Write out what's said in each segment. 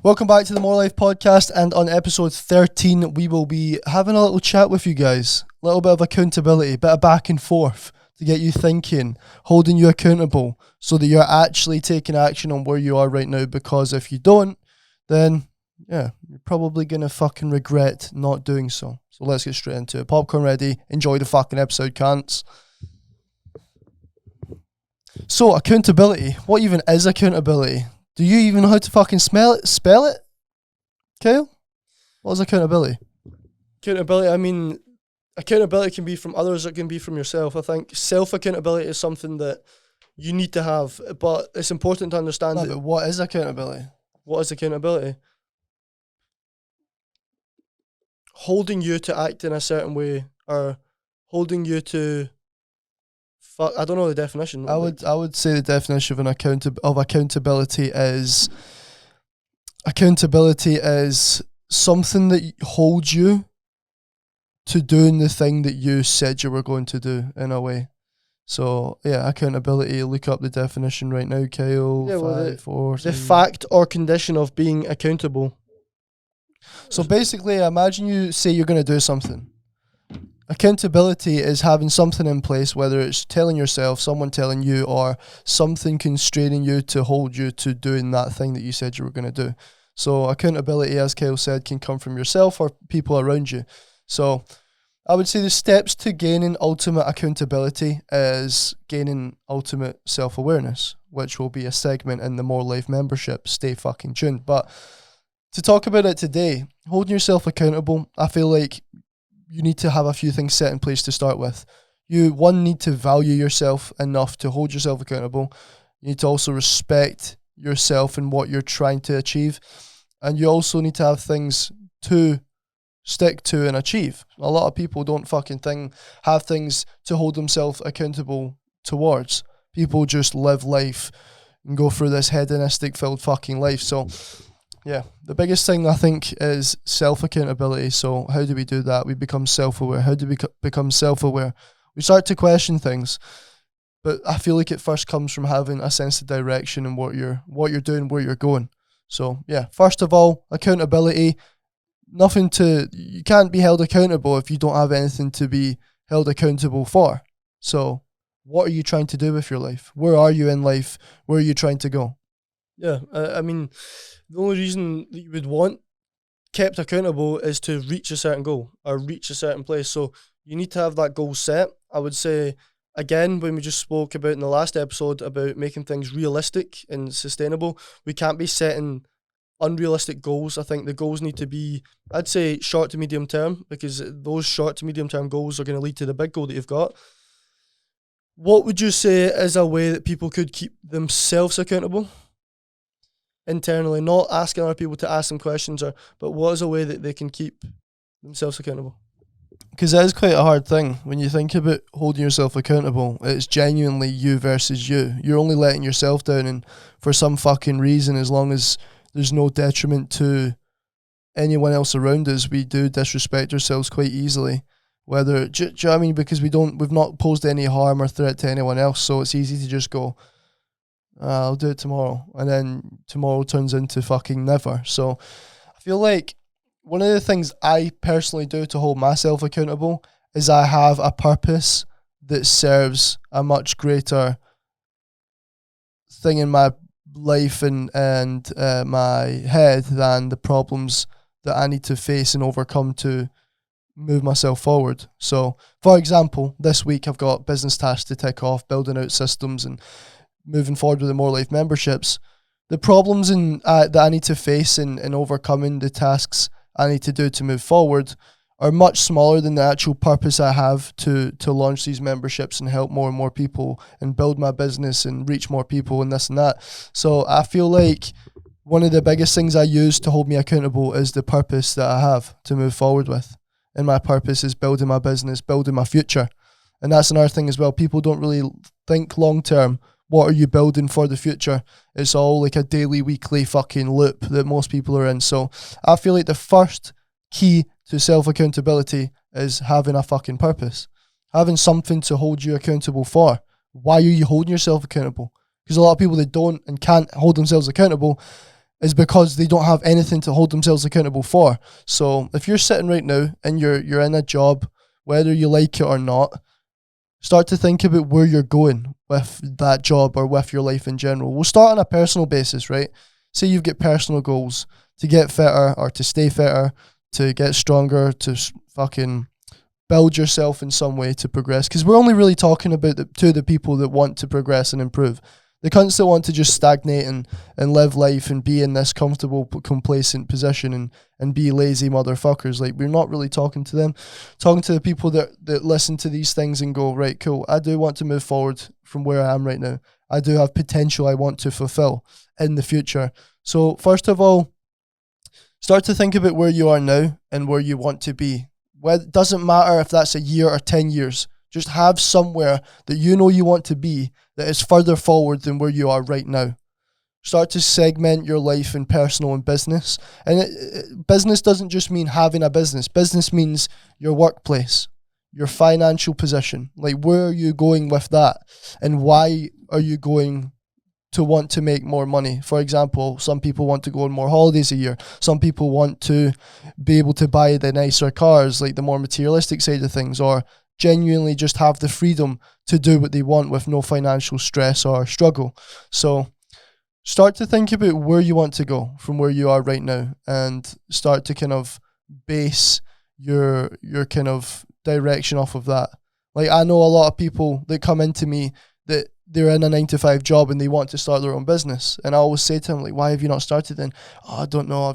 Welcome back to the More Life podcast, and on episode 13 we will be having a little chat with you guys, a little bit of accountability, a bit of back and forth to get you thinking, holding you accountable so that you're actually taking action on where you are right now, because if you don't, then yeah, you're probably gonna fucking regret not doing so. So let's get straight into it. Popcorn ready, enjoy the fucking episode, cunts. So accountability, what even is accountability? Do you even know how to fucking spell it? Kyle? What is accountability? Accountability can be from others, it can be from yourself. I think self-accountability is something that you need to have, but it's important to understand But what is accountability? What is accountability? Holding you to act in a certain way, or holding you to... I don't know the definition. I would say the definition of accountability is something that holds you to doing the thing that you said you were going to do, in a way. So yeah, accountability. Look up the definition right now, Kyle. Yeah, well, the fact or condition of being accountable. So basically, imagine you say you're going to do something. Accountability is having something in place, whether it's telling yourself, someone telling you, or something constraining you to hold you to doing that thing that you said you were going to do. So accountability, as Kyle said, can come from yourself or people around you. So I would say the steps to gaining ultimate accountability is gaining ultimate self-awareness, which will be a segment in the More Life membership. Stay fucking tuned. But to talk about it today, holding yourself accountable, I feel like you need to have a few things set in place to start with. You, one, need to value yourself enough to hold yourself accountable. You need to also respect yourself and what you're trying to achieve. And you also need to have things to stick to and achieve. A lot of people don't have things to hold themselves accountable towards. People just live life and go through this hedonistic filled fucking life. So yeah, the biggest thing I think is self-accountability. So how do we do that? We become self-aware. How do we become self-aware? We start to question things, but I feel like it first comes from having a sense of direction and what you're doing, where you're going. So yeah, first of all, accountability. You can't be held accountable if you don't have anything to be held accountable for. So what are you trying to do with your life? Where are you in life? Where are you trying to go? Yeah, the only reason that you would want kept accountable is to reach a certain goal or reach a certain place. So you need to have that goal set. I would say, again, when we just spoke about in the last episode about making things realistic and sustainable, we can't be setting unrealistic goals. I think the goals need to be, I'd say, short to medium term, because those short to medium term goals are going to lead to the big goal that you've got. What would you say is a way that people could keep themselves accountable? Internally, not asking other people to ask them questions, but what is a way that they can keep themselves accountable? Because that is quite a hard thing. When you think about holding yourself accountable, it's genuinely you versus you. You're only letting yourself down, and for some fucking reason, as long as there's no detriment to anyone else around us, we do disrespect ourselves quite easily. Whether, do you know what I mean? Because we've not posed any harm or threat to anyone else, so it's easy to just go, I'll do it tomorrow, and then tomorrow turns into fucking never. So I feel like one of the things I personally do to hold myself accountable is I have a purpose that serves a much greater thing in my life and my head than the problems that I need to face and overcome to move myself forward. So for example, this week I've got business tasks to tick off, building out systems and moving forward with the More Life memberships. The problems that I need to face in overcoming the tasks I need to do to move forward are much smaller than the actual purpose I have to launch these memberships and help more and more people and build my business and reach more people and this and that. So I feel like one of the biggest things I use to hold me accountable is the purpose that I have to move forward with. And my purpose is building my business, building my future. And that's another thing as well. People don't really think long term. What are you building for the future? It's all like a daily, weekly fucking loop that most people are in. So I feel like the first key to self-accountability is having a fucking purpose. Having something to hold you accountable for. Why are you holding yourself accountable? Because a lot of people that don't and can't hold themselves accountable, is because they don't have anything to hold themselves accountable for. So if you're sitting right now and you're in a job, whether you like it or not, start to think about where you're going with that job or with your life in general. We'll start on a personal basis, right? Say you've got personal goals to get fitter or to stay fitter, to get stronger, to fucking build yourself in some way to progress. Because we're only really talking about the people that want to progress and improve. The cunts that want to just stagnate and live life and be in this comfortable, complacent position and be lazy motherfuckers. Like, we're not really talking to them. Talking to the people that listen to these things and go, right, cool, I do want to move forward from where I am right now. I do have potential I want to fulfill in the future. So first of all, start to think about where you are now and where you want to be. It doesn't matter if that's a year or 10 years. Just have somewhere that you know you want to be that is further forward than where you are right now. Start to segment your life in personal and business. And business doesn't just mean having a business. Business means your workplace, your financial position. Like, where are you going with that? And why are you going to want to make more money? For example, some people want to go on more holidays a year. Some people want to be able to buy the nicer cars, like the more materialistic side of things, or genuinely just have the freedom to do what they want with no financial stress or struggle. So start to think about where you want to go from where you are right now, and start to kind of base your kind of direction off of that. Like, I know a lot of people that come into me that they're in a 9-to-5 job and they want to start their own business. And I always say to them, like, why have you not started then? Oh, I don't know.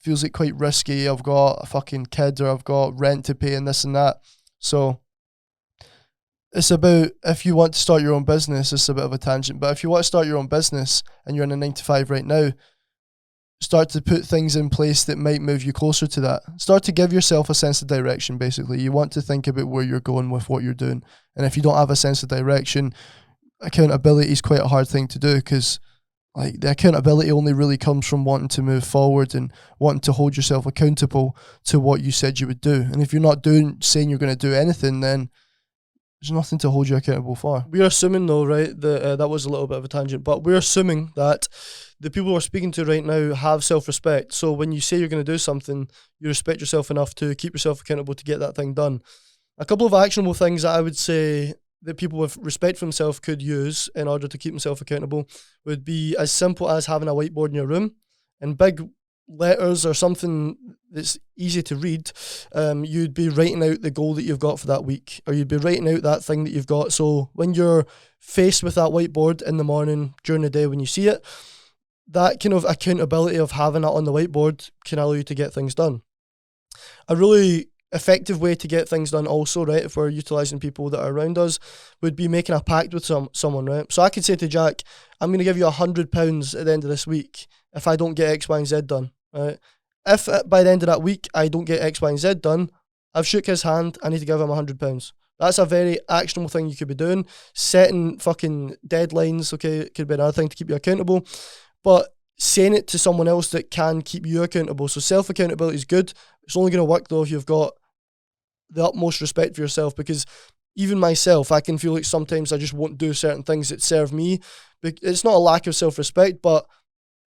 Feels like quite risky. I've got a fucking kid, or I've got rent to pay and this and that. So it's about, if you want to start your own business, it's a bit of a tangent, but if you want to start your own business and you're in a 9-to-5 right now, start to put things in place that might move you closer to that. Start to give yourself a sense of direction, basically. You want to think about where you're going with what you're doing. And if you don't have a sense of direction, accountability is quite a hard thing to do, because like, the accountability only really comes from wanting to move forward and wanting to hold yourself accountable to what you said you would do. And if you're not saying you're going to do anything, then there's nothing to hold you accountable for. We're assuming, though, right, that was a little bit of a tangent, but we're assuming that the people we're speaking to right now have self-respect. So when you say you're going to do something, you respect yourself enough to keep yourself accountable to get that thing done. A couple of actionable things that I would say that people with respect for themselves could use in order to keep themselves accountable would be as simple as having a whiteboard in your room and big letters or something that's easy to read. You'd be writing out the goal that you've got for that week, or you'd be writing out that thing that you've got. So when you're faced with that whiteboard in the morning, during the day when you see it, that kind of accountability of having it on the whiteboard can allow you to get things done. A really effective way to get things done also, right, if we're utilising people that are around us, would be making a pact with someone, right? So I could say to Jack, I'm going to give you £100 at the end of this week if I don't get X, Y, and Z done, right? If by the end of that week I don't get X, Y, and Z done, I've shook his hand, I need to give him £100. That's a very actionable thing you could be doing. Setting fucking deadlines, okay, it could be another thing to keep you accountable. But saying it to someone else that can keep you accountable. So self-accountability is good. It's only going to work, though, if you've got the utmost respect for yourself, because even myself, I can feel like sometimes I just won't do certain things that serve me. It's not a lack of self-respect, but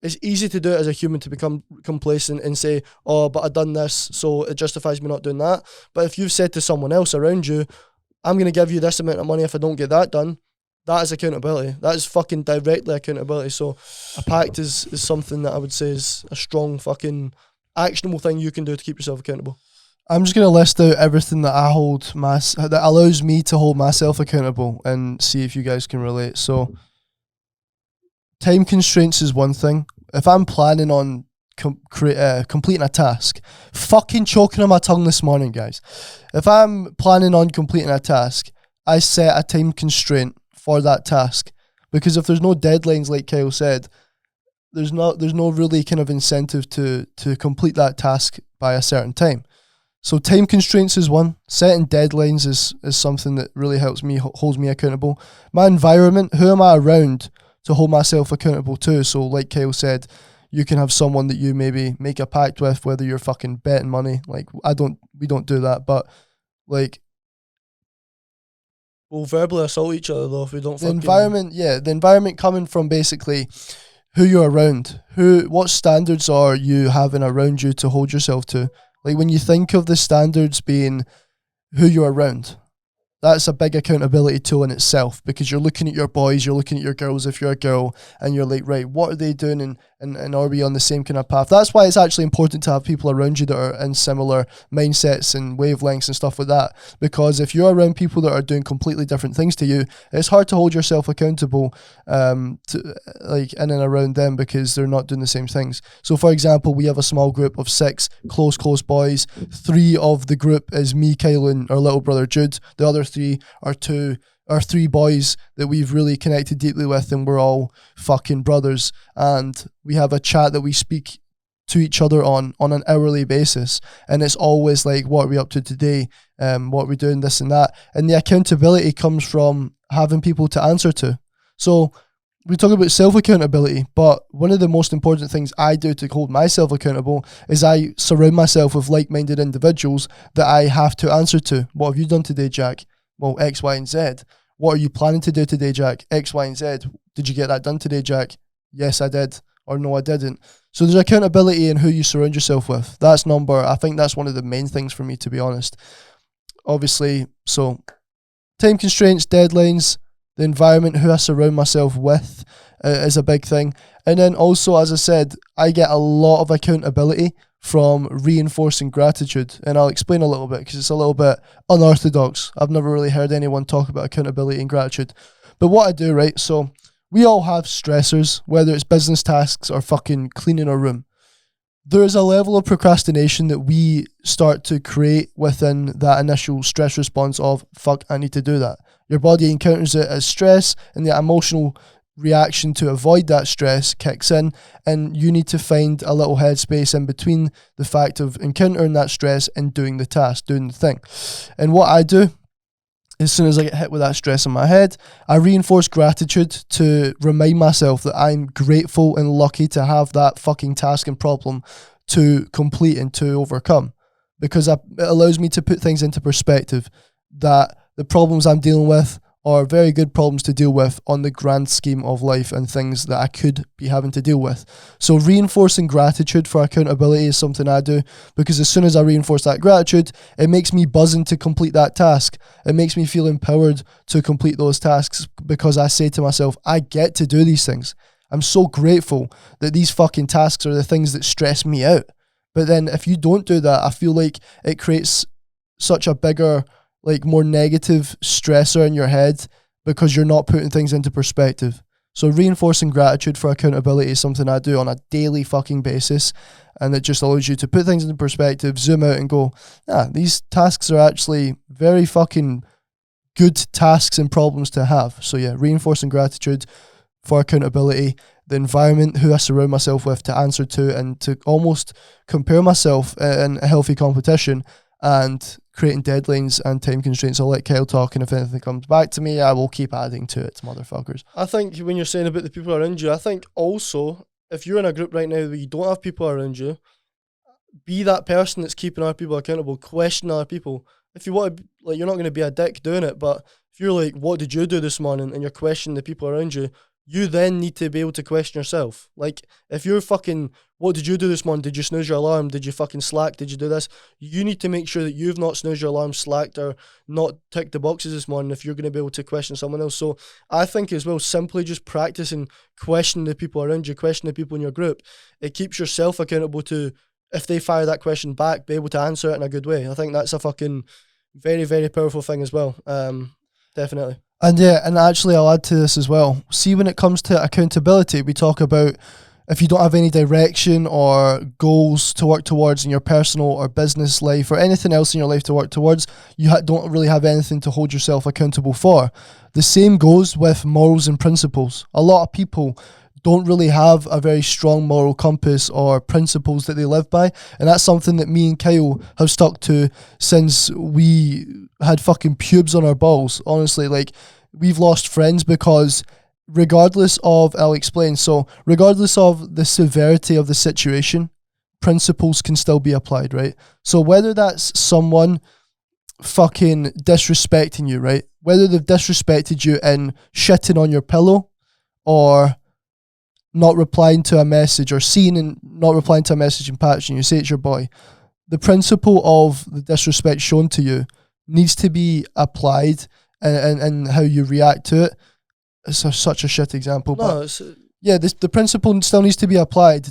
it's easy to do it as a human to become complacent and say, oh, but I've done this, so it justifies me not doing that. But if you've said to someone else around you, I'm going to give you this amount of money if I don't get that done, that is accountability. That is fucking directly accountability. So a pact is something that I would say is a strong fucking actionable thing you can do to keep yourself accountable. I'm just going to list out everything that that allows me to hold myself accountable and see if you guys can relate. So time constraints is one thing. If I'm planning on completing a task, fucking choking on my tongue this morning, guys. If I'm planning on completing a task, I set a time constraint for that task, because if there's no deadlines, like Kyle said, there's no really kind of incentive to complete that task by a certain time. So time constraints is one. Setting deadlines is something that really helps me, holds me accountable. My environment, who am I around to hold myself accountable to? So like Kyle said, you can have someone that you maybe make a pact with, whether you're fucking betting money. Like, we don't do that, but like, we'll verbally assault each other though if we don't. The environment coming from basically who you're around. What standards are you having around you to hold yourself to? Like when you think of the standards being who you're around, that's a big accountability tool in itself, because you're looking at your boys, you're looking at your girls if you're a girl, and you're like, right, what are they doing, and are we on the same kind of path? That's why it's actually important to have people around you that are in similar mindsets and wavelengths and stuff like that, because if you're around people that are doing completely different things to you, it's hard to hold yourself accountable to like in and around them, because they're not doing the same things. So for example, we have a small group of 6 close boys. 3 of the group is me, Kyle, and our little brother Jude. The other 3 are 3 boys that we've really connected deeply with, and we're all fucking brothers, and we have a chat that we speak to each other on an hourly basis, and it's always like, what are we up to today, what are we doing, this and that, and the accountability comes from having people to answer to. So we talk about self-accountability, but one of the most important things I do to hold myself accountable is I surround myself with like-minded individuals that I have to answer to. What have you done today, Jack? Well, X, Y, and Z. What are you planning to do today, Jack? X, Y, and Z. Did you get that done today, Jack? Yes, I did. Or no, I didn't. So there's accountability in who you surround yourself with. I think that's one of the main things for me, to be honest. Obviously, so time constraints, deadlines, the environment, who I surround myself with is a big thing. And then also, as I said, I get a lot of accountability from reinforcing gratitude. And I'll explain a little bit, because it's a little bit unorthodox. I've never really heard anyone talk about accountability and gratitude. But what I do, right, so we all have stressors, whether it's business tasks or fucking cleaning our room. There is a level of procrastination that we start to create within that initial stress response of, fuck, I need to do that. Your body encounters it as stress, and the emotional reaction to avoid that stress kicks in, and you need to find a little headspace in between the fact of encountering that stress and doing the task, doing the thing. And what I do, as soon as I get hit with that stress in my head, I reinforce gratitude to remind myself that I'm grateful and lucky to have that fucking task and problem to complete and to overcome, because it allows me to put things into perspective, that the problems I'm dealing with are very good problems to deal with on the grand scheme of life and things that I could be having to deal with. So reinforcing gratitude for accountability is something I do, because as soon as I reinforce that gratitude, it makes me buzzing to complete that task. It makes me feel empowered to complete those tasks, because I say to myself, I get to do these things. I'm so grateful that these fucking tasks are the things that stress me out. But then if you don't do that, I feel like it creates such a bigger, like more negative stressor in your head, because you're not putting things into perspective. So reinforcing gratitude for accountability is something I do on a daily fucking basis, and it just allows you to put things into perspective, zoom out and go, these tasks are actually very fucking good tasks and problems to have. So yeah, reinforcing gratitude for accountability, the environment, who I surround myself with to answer to, and to almost compare myself in a healthy competition, and creating deadlines and time constraints. I'll let Kyle talk, and if anything comes back to me, I will keep adding to it, motherfuckers. I think when you're saying about the people around you, I think also, if you're in a group right now where you don't have people around you, be that person that's keeping other people accountable, question other people. If you want to, like, you're not going to be a dick doing it, but if you're like, what did you do this morning, and you're questioning the people around you, you then need to be able to question yourself. Like, if you're fucking, what did you do this morning? Did you snooze your alarm? Did you fucking slack? Did you do this? You need to make sure that you've not snoozed your alarm, slacked, or not ticked the boxes this morning if you're going to be able to question someone else. So I think as well, simply just practicing questioning the people around you, questioning the people in your group, it keeps yourself accountable to, if they fire that question back, be able to answer it in a good way. I think that's a fucking very, very powerful thing as well. Definitely. And yeah, and actually I'll add to this as well. See, when it comes to accountability, we talk about if you don't have any direction or goals to work towards in your personal or business life or anything else in your life to work towards, you don't really have anything to hold yourself accountable for. The same goes with morals and principles. A lot of people don't really have a very strong moral compass or principles that they live by, and that's something that me and Kyle have stuck to since we had fucking pubes on our balls. Honestly, like, we've lost friends because regardless of, I'll explain, so regardless of the severity of the situation, principles can still be applied, right? So whether that's someone fucking disrespecting you, right? Whether they've disrespected you in shitting on your pillow, or not replying to a message, or seeing and not replying to a message in Patch, and you say it's your boy, the principle of the disrespect shown to you needs to be applied, and how you react to it. It's such a shit example, but yeah, the principle still needs to be applied,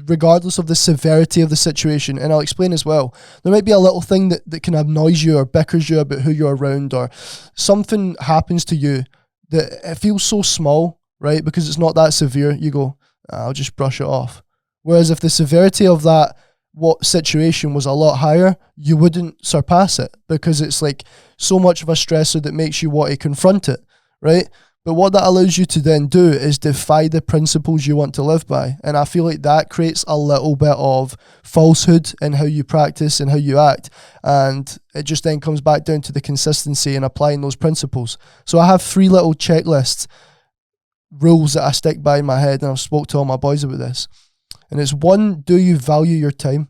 regardless of the severity of the situation. And I'll explain as well. There might be a little thing that can annoy you or bickers you about who you're around, or something happens to you that it feels so small, right? Because it's not that severe. You go, I'll just brush it off. Whereas if the severity of that situation was a lot higher, you wouldn't surpass it, because it's like so much of a stressor that makes you want to confront it, right? But what that allows you to then do is defy the principles you want to live by. And I feel like that creates a little bit of falsehood in how you practice and how you act. And it just then comes back down to the consistency and applying those principles. So I have 3 little checklists, rules that I stick by in my head, and I've spoke to all my boys about this. And it's 1, do you value your time?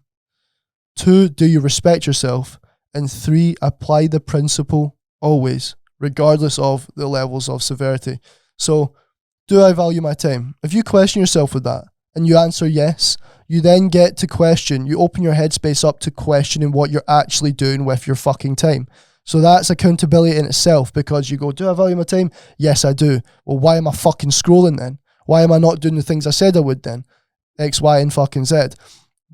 2, do you respect yourself? And 3, apply the principle always, regardless of the levels of severity. So, do I value my time? If you question yourself with that and you answer yes, you then get to question, you open your headspace up to questioning what you're actually doing with your fucking time. So that's accountability in itself, because you go, do I value my time? Yes, I do. Well, why am I fucking scrolling then? Why am I not doing the things I said I would then? X, Y, and fucking Z.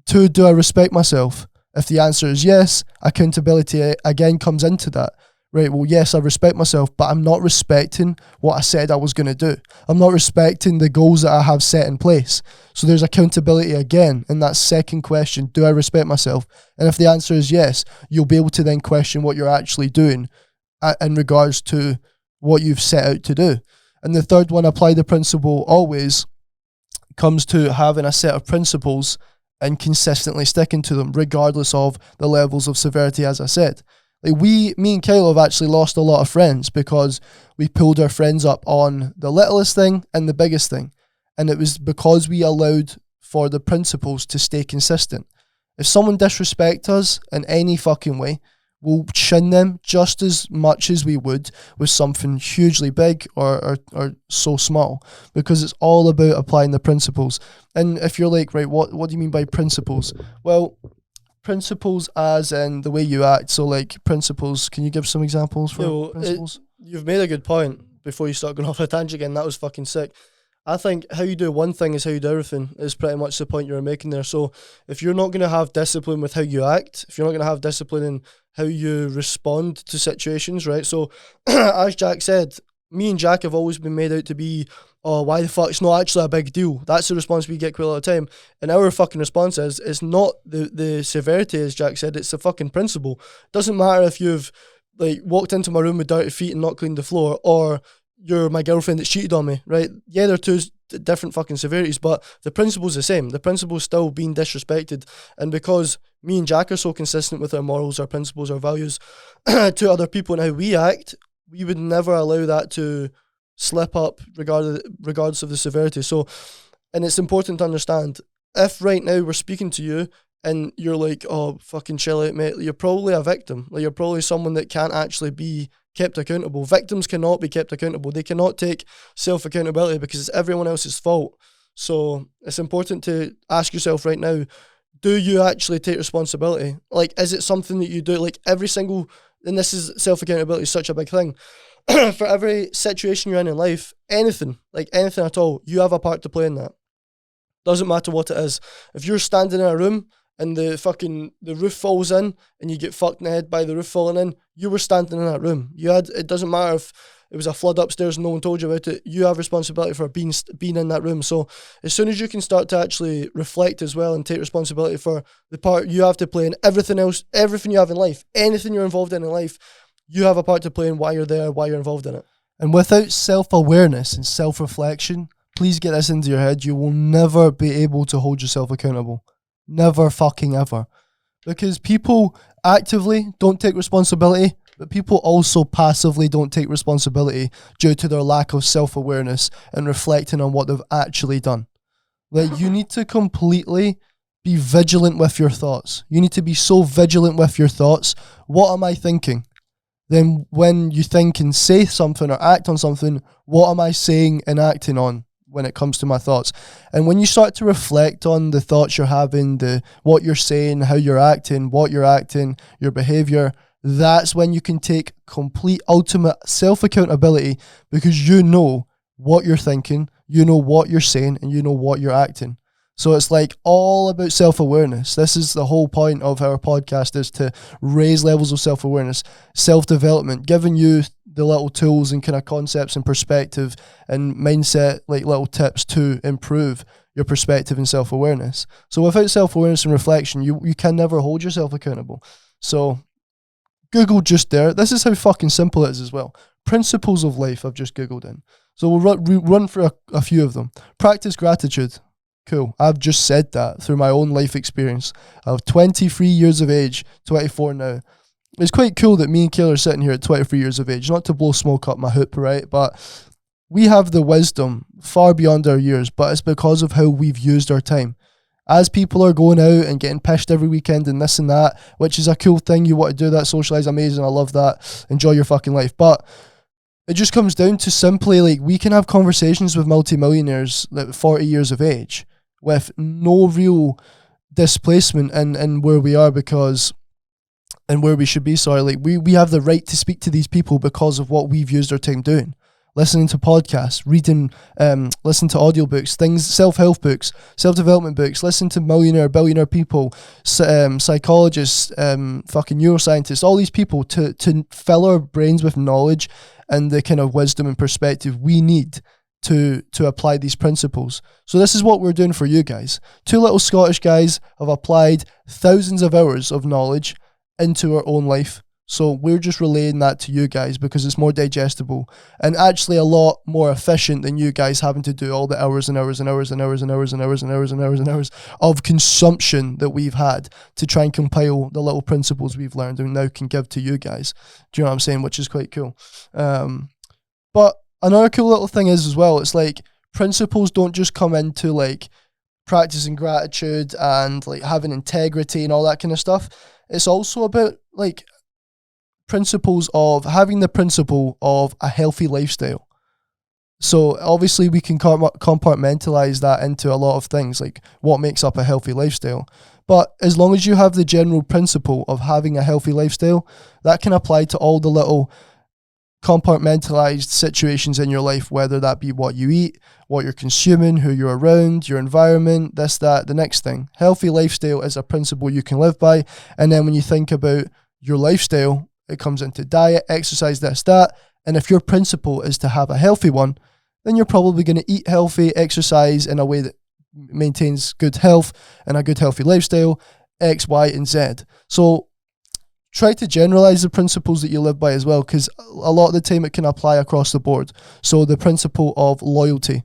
2, do I respect myself? If the answer is yes, accountability again comes into that. Right, well, yes, I respect myself, but I'm not respecting what I said I was going to do. I'm not respecting the goals that I have set in place. So there's accountability again in that second question, do I respect myself? And if the answer is yes, you'll be able to then question what you're actually doing in regards to what you've set out to do. And the third one, apply the principle always, comes to having a set of principles and consistently sticking to them, regardless of the levels of severity, as I said. Like me and Kyle have actually lost a lot of friends because we pulled our friends up on the littlest thing and the biggest thing. And it was because we allowed for the principles to stay consistent. If someone disrespects us in any fucking way, we'll shin them just as much as we would with something hugely big or so small, because it's all about applying the principles. And if you're like, right, what do you mean by principles? Well, principles as in the way you act. So like principles, can you give some examples for principles? You've made a good point before you start going off a tangent again. That was fucking sick. I think how you do one thing is how you do everything is pretty much the point you were making there. So if you're not going to have discipline with how you act, if you're not going to have discipline in how you respond to situations, right? So as Jack said, me and Jack have always been made out to be, oh, why the fuck, it's not actually a big deal. That's the response we get quite a lot of time. And our fucking response is, it's not the severity, as Jack said, it's the fucking principle. Doesn't matter if you've like walked into my room with dirty feet and not cleaned the floor, or you're my girlfriend that cheated on me, right? Yeah, they're 2 different fucking severities, but the principle's the same. The principle's still being disrespected. And because me and Jack are so consistent with our morals, our principles, our values to other people and how we act, we would never allow that to slip up regardless of the severity. So, and it's important to understand, if right now we're speaking to you and you're like, oh, fucking chill out, mate, you're probably a victim. Like, you're probably someone that can't actually be kept accountable. Victims cannot be kept accountable. They cannot take self-accountability because it's everyone else's fault. So it's important to ask yourself right now, do you actually take responsibility? Like, is it something that you do, like every single, and this is self-accountability is such a big thing. For every situation you're in life, anything at all, you have a part to play in that. Doesn't matter what it is. If you're standing in a room and the roof falls in and you get fucked in the head by the roof falling in, you were standing in that room. It doesn't matter if it was a flood upstairs and no one told you about it, you have responsibility for being in that room. So as soon as you can start to actually reflect as well and take responsibility for the part you have to play in everything else, everything you have in life, anything you're involved in life, you have a part to play in why you're there, why you're involved in it. And without self-awareness and self-reflection, please get this into your head, you will never be able to hold yourself accountable. Never fucking ever. Because people actively don't take responsibility, but people also passively don't take responsibility due to their lack of self-awareness and reflecting on what they've actually done. Like, you need to completely be vigilant with your thoughts. You need to be so vigilant with your thoughts. What am I thinking? Then when you think and say something or act on something, what am I saying and acting on? when it comes to my thoughts. And when you start to reflect on the thoughts you're having, what you're saying, how you're acting, your behavior, that's when you can take complete ultimate self-accountability, because you know what you're thinking, you know what you're saying, and you know what you're acting. So it's like all about self-awareness. This is the whole point of our podcast, is to raise levels of self-awareness, self-development, giving you the little tools and kind of concepts and perspective and mindset, like little tips to improve your perspective and self-awareness. So without self-awareness and reflection, you can never hold yourself accountable. So Google just there. This is how fucking simple it is as well. Principles of life I've just Googled in. So we'll run through a few of them. Practice gratitude. Cool. I've just said that through my own life experience. I'm 23 years of age, 24 now. It's quite cool that me and Kayla are sitting here at 23 years of age. Not to blow smoke up my hoop, right? But we have the wisdom far beyond our years, but it's because of how we've used our time. As people are going out and getting pissed every weekend and this and that, which is a cool thing. You want to do that, socialize, amazing. I love that. Enjoy your fucking life. But it just comes down to simply, like, we can have conversations with multimillionaires at 40 years of age with no real displacement in where we are and where we should be. Sorry, like we have the right to speak to these people because of what we've used our time doing. Listening to podcasts, reading, listen to audiobooks, things, self-help books, self-development books, listen to billionaire people, psychologists, fucking neuroscientists, all these people to fill our brains with knowledge and the kind of wisdom and perspective we need to apply these principles. So this is what we're doing for you guys. Two little Scottish guys have applied thousands of hours of knowledge into our own life. So we're just relaying that to you guys because it's more digestible and actually a lot more efficient than you guys having to do all the hours and hours and hours and hours and hours and hours and hours and hours and hours of consumption that we've had to try and compile the little principles we've learned and now can give to you guys. Do you know what I'm saying? Which is quite cool. But another cool little thing is as well, it's like principles don't just come into like practicing gratitude and like having integrity and all that kind of stuff. It's also about like principles of having the principle of a healthy lifestyle. So obviously we can compartmentalize that into a lot of things, like what makes up a healthy lifestyle. But as long as you have the general principle of having a healthy lifestyle, that can apply to all the little compartmentalized situations in your life, whether that be what you eat, what you're consuming, who you're around, your environment, this, that, the next thing. Healthy lifestyle is a principle you can live by. And then when you think about your lifestyle, it comes into diet, exercise, this, that. And if your principle is to have a healthy one, then you're probably going to eat healthy, exercise in a way that maintains good health and a good healthy lifestyle, X, Y, and Z. So try to generalize the principles that you live by as well, because a lot of the time it can apply across the board. So the principle of loyalty.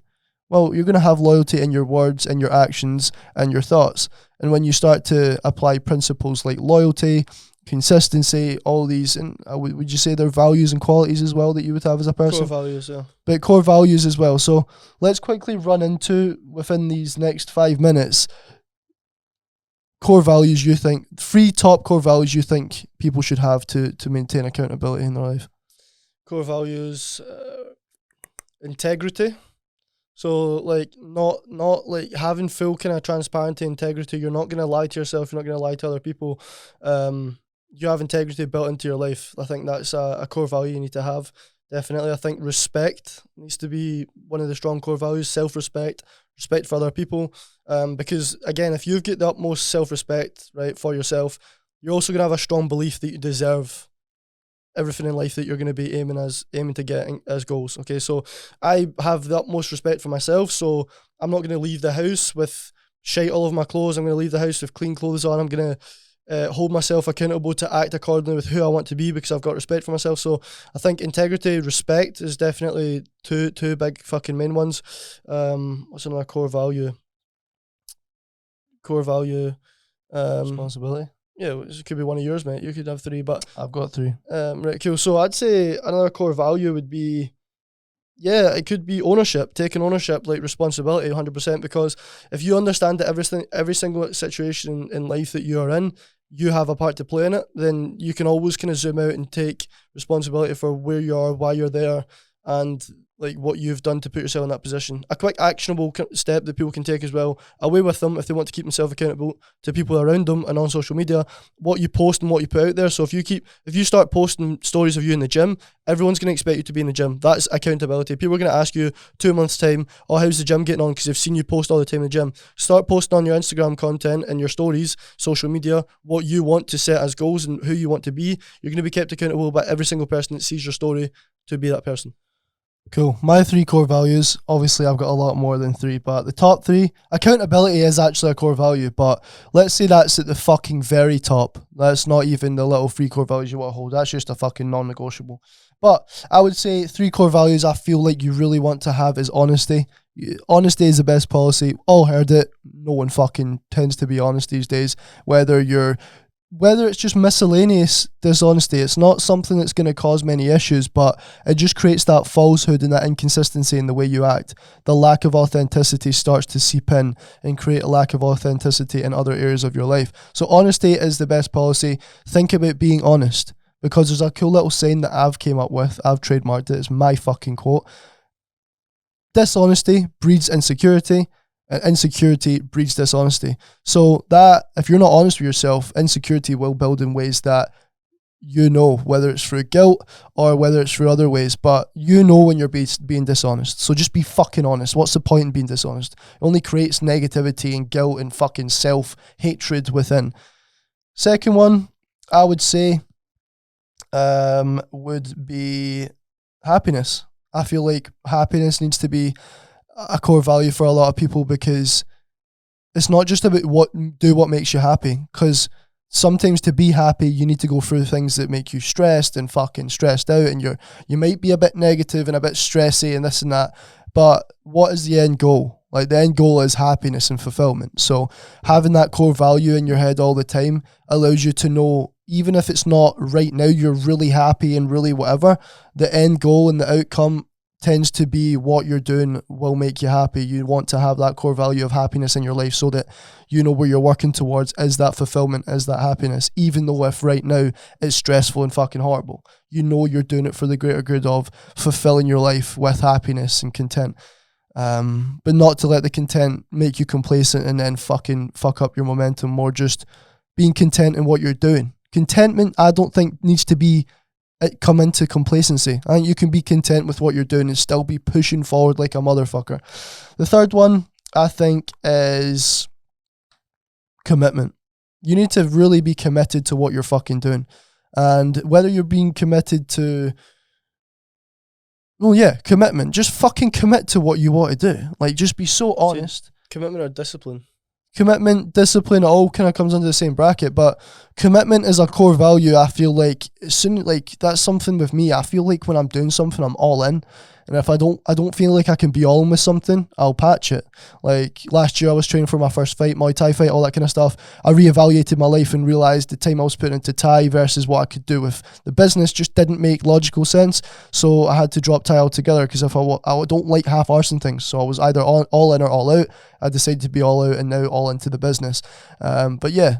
Well, you're going to have loyalty in your words and your actions and your thoughts. And when you start to apply principles like loyalty, consistency, all these, and would you say they're values and qualities as well that you would have as a person? Core values, yeah. But core values as well. So let's quickly run into, within these next 5 minutes, core values you think, 3 top core values you think people should have to maintain accountability in their life. Core values, integrity. So like not like having full kind of transparency, integrity. You're not going to lie to yourself. You're not going to lie to other people. You have integrity built into your life. I think that's a core value you need to have. Definitely. I think respect needs to be one of the strong core values. Self-respect, respect for other people. Because again, if you've got the utmost self-respect, right, for yourself, you're also going to have a strong belief that you deserve everything in life that you're going to be aiming to get as goals. Okay, so I have the utmost respect for myself. So I'm not going to leave the house with shite all over my clothes. I'm going to leave the house with clean clothes on. I'm going to hold myself accountable to act accordingly with who I want to be because I've got respect for myself. So I think integrity, respect is definitely two big fucking main ones. What's another core value? Responsibility. Yeah, it could be one of yours, mate. You could have 3, but I've got 3. Right, cool. So I'd say another core value would be, yeah, it could be ownership, taking ownership, like responsibility, 100%. Because if you understand that every single situation in life that you are in, you have a part to play in it, then you can always kind of zoom out and take responsibility for where you are, why you're there, and like what you've done to put yourself in that position. A quick actionable step that people can take as well, away with them if they want to keep themselves accountable to people around them and on social media, what you post and what you put out there. So if you start posting stories of you in the gym, everyone's going to expect you to be in the gym. That's accountability. People are going to ask you 2 months time, oh, how's the gym getting on? Because they've seen you post all the time in the gym. Start posting on your Instagram content and your stories, social media, what you want to set as goals and who you want to be. You're going to be kept accountable by every single person that sees your story to be that person. Cool. My 3 core values, obviously I've got a lot more than 3, but the top 3, accountability is actually a core value, but let's say that's at the fucking very top. That's not even the little 3 core values you want to hold. That's just a fucking non-negotiable. But I would say 3 core values I feel like you really want to have is honesty. Honesty is the best policy. All heard it. No one fucking tends to be honest these days. Whether it's just miscellaneous dishonesty, it's not something that's going to cause many issues, but it just creates that falsehood and that inconsistency in the way you act. The lack of authenticity starts to seep in and create a lack of authenticity in other areas of your life. So honesty is the best policy. Think about being honest, because there's a cool little saying that I've came up with. I've trademarked it. It's my fucking quote. Dishonesty breeds insecurity. And insecurity breeds dishonesty. So that if you're not honest with yourself, insecurity will build in ways that you know, whether it's through guilt or whether it's through other ways, but you know when you're being dishonest. So just be fucking honest. What's the point in being dishonest? It only creates negativity and guilt and fucking self-hatred within. Second one, I would say, would be happiness. I feel like happiness needs to be a core value for a lot of people, because it's not just about what makes you happy, because sometimes to be happy you need to go through things that make you stressed and fucking stressed out, and you might be a bit negative and a bit stressy and this and that, but what is the end goal? Like, the end goal is happiness and fulfillment. So having that core value in your head all the time allows you to know, even if it's not right now you're really happy and really whatever, the end goal and the outcome tends to be what you're doing will make you happy. You want to have that core value of happiness in your life so that you know where you're working towards is that fulfillment, is that happiness, even though if right now it's stressful and fucking horrible. You know you're doing it for the greater good of fulfilling your life with happiness and content. But not to let the content make you complacent and then fucking fuck up your momentum, more just being content in what you're doing. Contentment, I don't think needs to be come into complacency. I think you can be content with what you're doing and still be pushing forward like a motherfucker. The third one, I think, is commitment. You need to really be committed to what you're fucking doing. And whether you're being committed to, commitment. Just fucking commit to what you want to do. Like, just be so honest. Commitment or discipline? Commitment, discipline, it all kind of comes under the same bracket, but commitment is a core value. I feel like that's something with me. I feel like when I'm doing something, I'm all in. And if I don't feel like I can be all in with something, I'll patch it. Like last year I was training for my first fight, Muay Thai fight, all that kind of stuff. I reevaluated my life and realised the time I was putting into Thai versus what I could do with the business just didn't make logical sense. So I had to drop Thai altogether, because if I don't like half-arsing things. So I was either all in or all out. I decided to be all out and now all into the business. But yeah,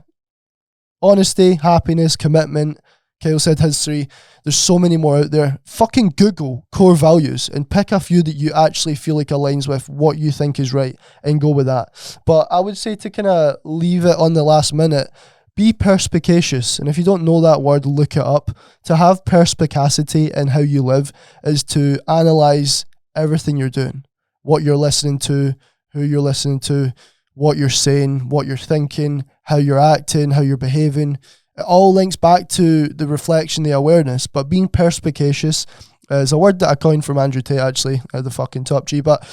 honesty, happiness, commitment. Kyle said his 3. There's so many more out there. Fucking Google core values and pick a few that you actually feel like aligns with what you think is right and go with that. But I would say, to kind of leave it on the last minute, be perspicacious. And if you don't know that word, look it up. To have perspicacity in how you live is to analyze everything you're doing, what you're listening to, who you're listening to, what you're saying, what you're thinking, how you're acting, how you're behaving. It all links back to the reflection, the awareness, but being perspicacious is a word that I coined from Andrew Tate, actually, the fucking top G, but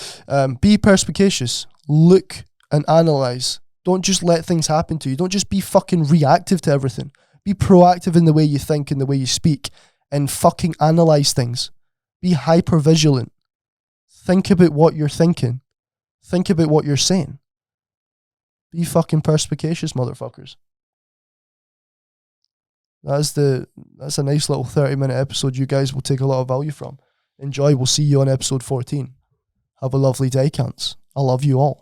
be perspicacious. Look and analyze. Don't just let things happen to you. Don't just be fucking reactive to everything. Be proactive in the way you think and the way you speak, and fucking analyze things. Be hyper vigilant. Think about what you're thinking. Think about what you're saying. Be fucking perspicacious, motherfuckers. That's a nice little 30-minute episode you guys will take a lot of value from. Enjoy. We'll see you on episode 14. Have a lovely day, cunts. I love you all.